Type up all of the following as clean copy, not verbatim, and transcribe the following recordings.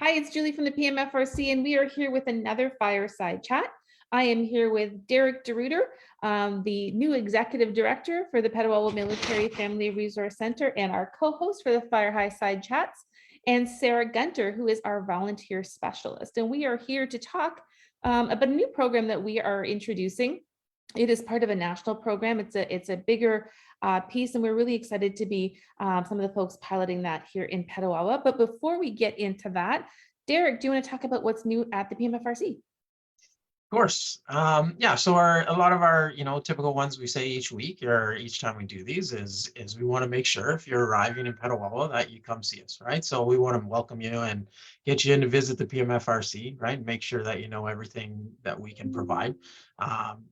Hi, it's Julie from the PMFRC, and we are here with another fireside chat. I am here with Derek DeRuiter, the new executive director for the Petawawa Military Family Resource Center and our co-host for the Fireside chats, and Sarah Gunter, who is our volunteer specialist. And we are here to talk about a new program that we are introducing. It is part of a national program. It's a bigger piece, and we're really excited to be some of the folks piloting that here in Petawawa. But before we get into that, Derek, do you want to talk about what's new at the PMFRC? Of course. Yeah, so a lot of our, typical ones we say each week or each time we do these is we want to make sure if you're arriving in Petawawa that you come see us, right? So we want to welcome you and get you in to visit the PMFRC, right? Make sure that you know everything that we can provide.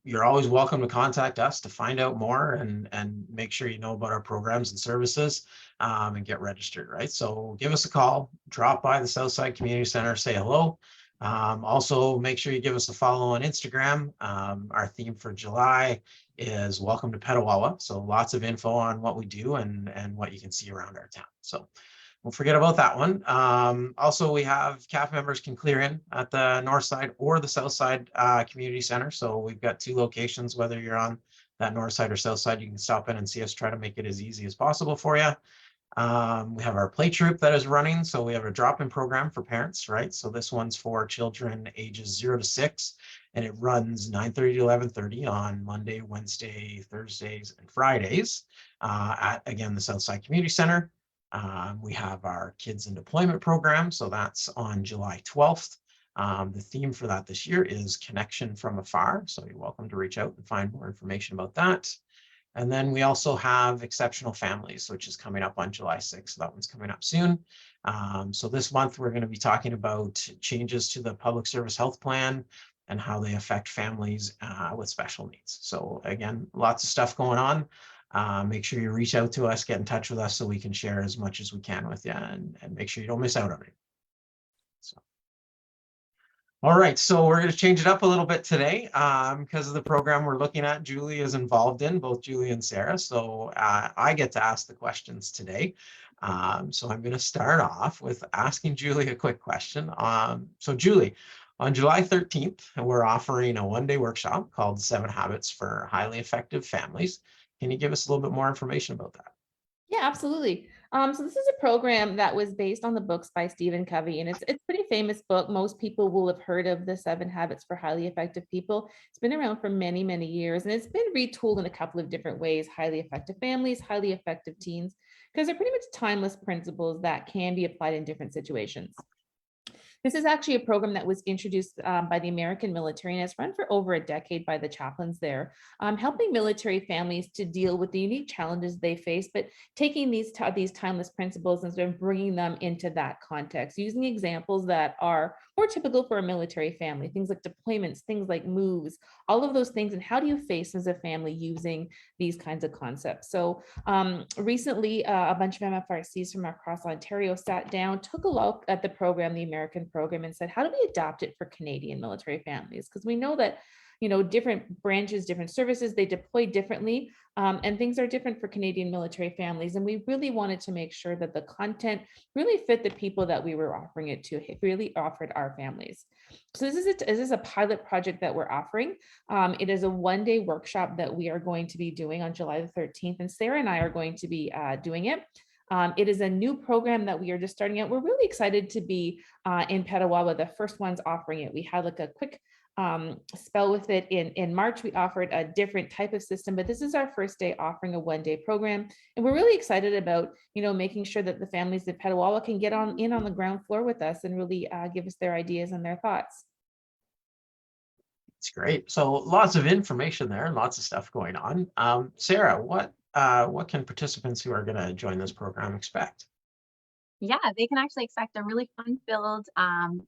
You're always welcome to contact us to find out more and make sure you know about our programs and services and get registered, right? So give us a call, drop by the Southside Community Center, say hello. Also, make sure you give us a follow on Instagram. Our theme for July is Welcome to Petawawa. So lots of info on what we do and what you can see around our town. So don't forget about that one. Also, we have CAF members can clear in at the north side or the south side community center. So we've got two locations, whether you're on that north side or south side, you can stop in and see us, try to make it as easy as possible for you. We have our play troop that is running. So we have a drop-in program for parents, right? So this one's for children ages 0 to 6, and it runs 9:30 to 11:30 on Monday, Wednesday, Thursdays, and Fridays at, again, the Southside Community Center. We have our Kids in Deployment program. So that's on July 12th. The theme for that this year is Connection from Afar. So you're welcome to reach out and find more information about that. And then we also have Exceptional Families, which is coming up on July 6th. So that one's coming up soon. So this month, we're going to be talking about changes to the public service health plan and how they affect families with special needs. So again, lots of stuff going on. Make sure you reach out to us, get in touch with us so we can share as much as we can with you and make sure you don't miss out on it. So. All right, so we're going to change it up a little bit today because of the program we're looking at. Julie is involved in, both Julie and Sarah. So I get to ask the questions today. So I'm going to start off with asking Julie a quick question. So Julie, on July 13th, we're offering a one-day workshop called 7 Habits for Highly Effective Families. Can you give us a little bit more information about that? Yeah, absolutely. So this is a program that was based on the books by Stephen Covey, and it's a pretty famous book. Most people will have heard of the 7 Habits for Highly Effective People. It's been around for many, many years, and it's been retooled in a couple of different ways: highly effective families, highly effective teens, because they're pretty much timeless principles that can be applied in different situations. This is actually a program that was introduced by the American military and has run for over a decade by the chaplains there, helping military families to deal with the unique challenges they face, but taking these timeless principles and sort of bringing them into that context, using examples that are more typical for a military family, things like deployments, things like moves, all of those things, and how do you face as a family using these kinds of concepts. So recently, a bunch of MFRCs from across Ontario sat down, took a look at the program, the American program, and said, how do we adapt it for Canadian military families? Because we know that different branches, different services, they deploy differently, and things are different for Canadian military families. And we really wanted to make sure that the content really fit the people that we were offering it to, it really offered our families. So this is a pilot project that we're offering. It is a one-day workshop that we are going to be doing on July the 13th, and Sarah and I are going to be doing it. It is a new program that we are just starting out. We're really excited to be in Petawawa, the first ones offering it. We had like a quick spell with it in March. We offered a different type of system, but this is our first day offering a one-day program. And we're really excited about, making sure that the families at Petawawa can get on the ground floor with us and really give us their ideas and their thoughts. It's great. So lots of information there and lots of stuff going on. Sarah, what can participants who are going to join this program expect? Yeah, they can actually expect a really fun-filled,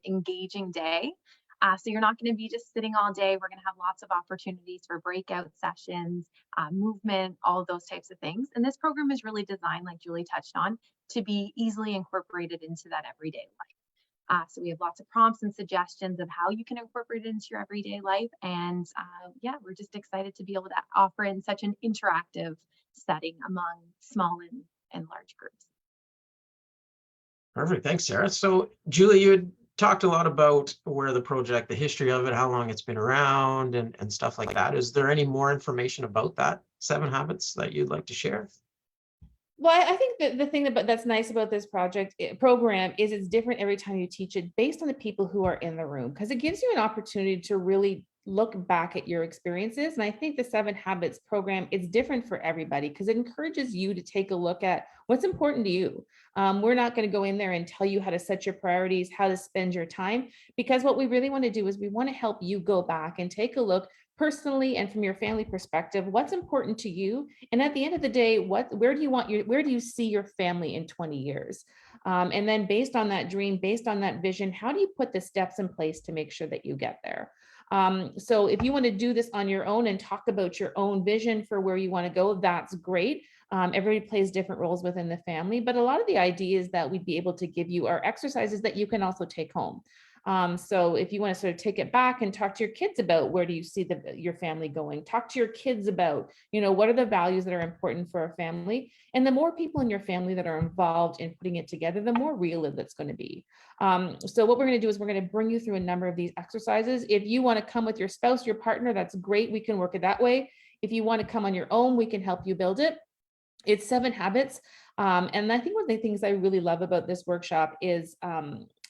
engaging day. So you're not going to be just sitting all day. We're going to have lots of opportunities for breakout sessions, movement, all of those types of things. And this program is really designed, like Julie touched on, to be easily incorporated into that everyday life. So we have lots of prompts and suggestions of how you can incorporate it into your everyday life. And yeah, we're just excited to be able to offer in such an interactive setting among small and large groups. Perfect. Thanks, Sarah. So, Julie, you had talked a lot about where the project, the history of it, how long it's been around, and stuff like that. Is there any more information about that 7 habits that you'd like to share? Well, I think that the thing that's nice about this program is it's different every time you teach it based on the people who are in the room, because it gives you an opportunity to really look back at your experiences. And I think the 7 habits program is different for everybody because it encourages you to take a look at what's important to you. We're not going to go in there and tell you how to set your priorities, how to spend your time, because what we really want to do is we want to help you go back and take a look personally and from your family perspective, what's important to you. And at the end of the day, where do you see your family in 20 years? And then based on that dream, based on that vision, how do you put the steps in place to make sure that you get there? So if you want to do this on your own and talk about your own vision for where you want to go, that's great. Everybody plays different roles within the family, but a lot of the ideas that we'd be able to give you are exercises that you can also take home. So if you want to sort of take it back and talk to your kids about where do you see your family going, talk to your kids about, what are the values that are important for a family? And the more people in your family that are involved in putting it together, the more real it's going to be. So what we're going to do is we're going to bring you through a number of these exercises. If you want to come with your spouse, your partner, that's great. We can work it that way. If you want to come on your own, we can help you build it. It's 7 habits. And I think one of the things I really love about this workshop is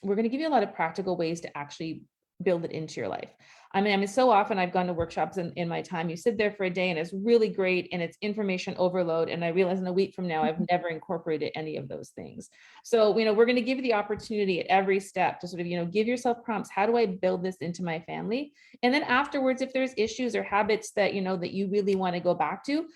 we're going to give you a lot of practical ways to actually build it into your life. I mean, so often I've gone to workshops in my time, you sit there for a day and it's really great and it's information overload. And I realize in a week from now, I've never incorporated any of those things. So, we're going to give you the opportunity at every step to sort of, give yourself prompts. How do I build this into my family? And then afterwards, if there's issues or habits that, that you really want to go back to,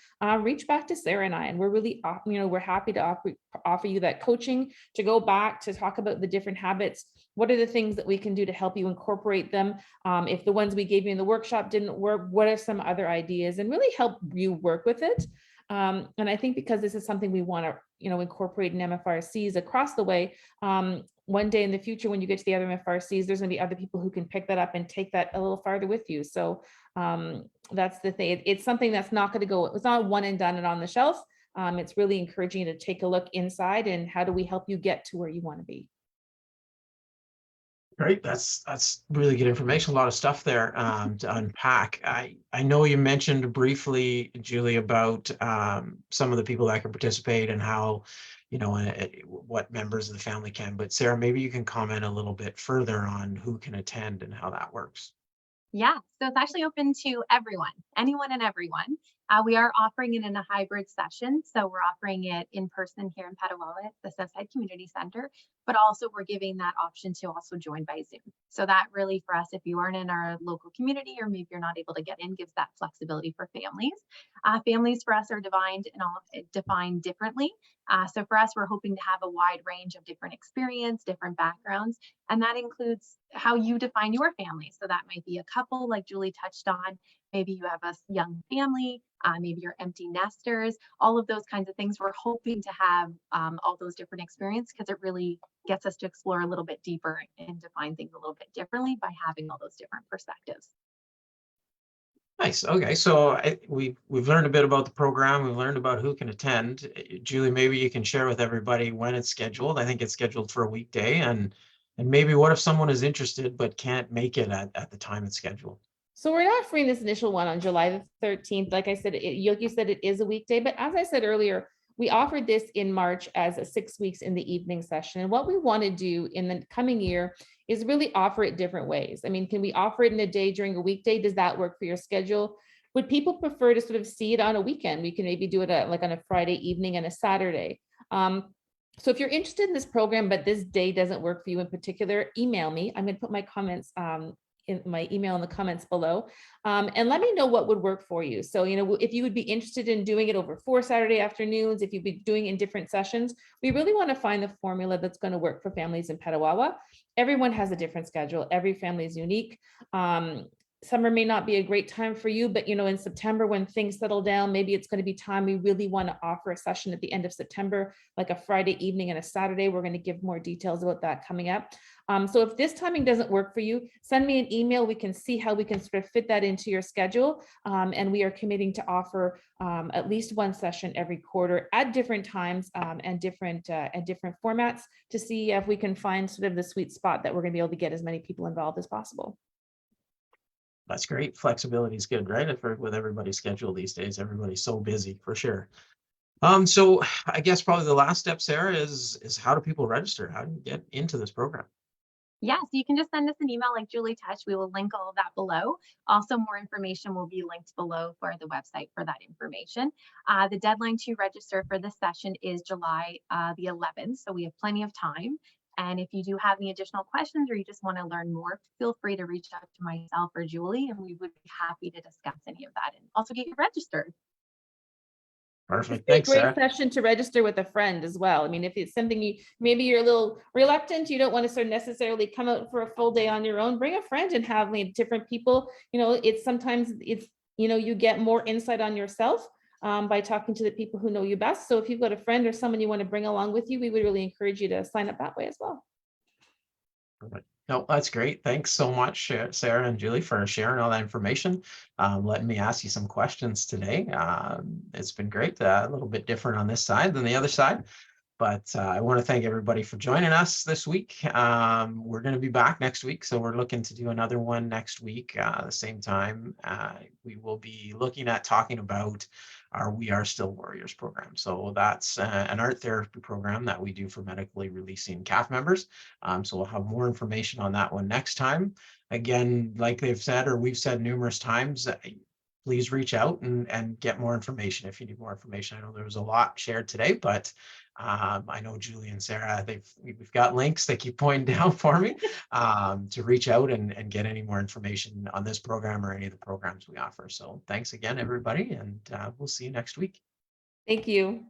reach back to Sarah and I, and we're really, we're happy to offer you that coaching to go back to talk about the different habits. What are the things that we can do to help you incorporate them? If the ones we gave you in the workshop didn't work, what are some other ideas, and really help you work with it. And I think because this is something we want to, incorporate in MFRCs across the way, one day in the future, when you get to the other MFRCs, there's going to be other people who can pick that up and take that a little farther with you. So that's the thing. It's something that's not going to go, it's not one and done and on the shelf. It's really encouraging you to take a look inside and how do we help you get to where you want to be. Great. That's really good information. A lot of stuff there to unpack. I know you mentioned briefly, Julie, about some of the people that can participate and how, what members of the family can. But Sarah, maybe you can comment a little bit further on who can attend and how that works. Yeah, so it's actually open to everyone, anyone and everyone. We are offering it in a hybrid session. So we're offering it in person here in Petawawa at the Southside Community Center, but also we're giving that option to also join by Zoom. So that really for us, if you aren't in our local community or maybe you're not able to get in, gives that flexibility for families. Families for us are defined differently. So for us, we're hoping to have a wide range of different experience, different backgrounds, and that includes how you define your family. So that might be a couple like Julie touched on. Maybe you have a young family, maybe you're empty nesters, all of those kinds of things. We're hoping to have all those different experiences because it really gets us to explore a little bit deeper and define things a little bit differently by having all those different perspectives. Nice. Okay, so we've learned a bit about the program. We've learned about who can attend. Julie, maybe you can share with everybody when it's scheduled. I think it's scheduled for a weekday, and maybe what if someone is interested but can't make it at the time it's scheduled? So we're not offering this initial one on July the 13th. Like I said, you said it is a weekday, but as I said earlier, we offered this in March as a 6 weeks in the evening session. And what we want to do in the coming year is really offer it different ways. I mean, can we offer it in a day during a weekday? Does that work for your schedule? Would people prefer to sort of see it on a weekend? We can maybe do it like on a Friday evening and a Saturday. So if you're interested in this program, but this day doesn't work for you in particular, email me. I'm going to put my comments in my email in the comments below, and let me know what would work for you. So, if you would be interested in doing it over 4 Saturday afternoons, if you'd be doing it in different sessions, we really want to find the formula that's going to work for families in Petawawa. Everyone has a different schedule. Every family is unique. summer may not be a great time for you, but in September when things settle down, maybe it's going to be time. We really want to offer a session at the end of September, like a Friday evening and a Saturday. We're going to give more details about that coming up. So if this timing doesn't work for you, send me an email. We can see how we can sort of fit that into your schedule. And we are committing to offer at least one session every quarter at different times and different formats to see if we can find sort of the sweet spot that we're going to be able to get as many people involved as possible. That's great. Flexibility is good, right? With everybody's schedule these days, everybody's so busy for sure. So I guess probably the last step, Sarah, is how do people register? How do you get into this program? Yeah, so you can just send us an email like Julie touched. We will link all of that below. Also, more information will be linked below for the website for that information. The deadline to register for this session is July the 11th, so we have plenty of time. And if you do have any additional questions or you just want to learn more, feel free to reach out to myself or Julie, and we would be happy to discuss any of that and also get you registered. Perfect. It's a Thanks, great Sarah. session to register with a friend as well. I mean, if it's something maybe you're a little reluctant, you don't want to sort of necessarily come out for a full day on your own, bring a friend and have different people. It's sometimes you get more insight on yourself by talking to the people who know you best. So if you've got a friend or someone you want to bring along with you, we would really encourage you to sign up that way as well. Perfect. No, that's great. Thanks so much, Sarah and Julie, for sharing all that information. Letting me ask you some questions today. It's been great. A little bit different on this side than the other side. But I want to thank everybody for joining us this week. We're going to be back next week. So we're looking to do another one next week, the same time. We will be looking at talking about our We Are Still Warriors program. So that's an art therapy program that we do for medically releasing CAF members. So we'll have more information on that one next time. Again, like they've said, or we've said numerous times, please reach out and get more information if you need more information. I know there was a lot shared today, but I know Julie and Sarah, we've got links they keep pointing down for me to reach out and get any more information on this program or any of the programs we offer. So thanks again, everybody, and we'll see you next week. Thank you.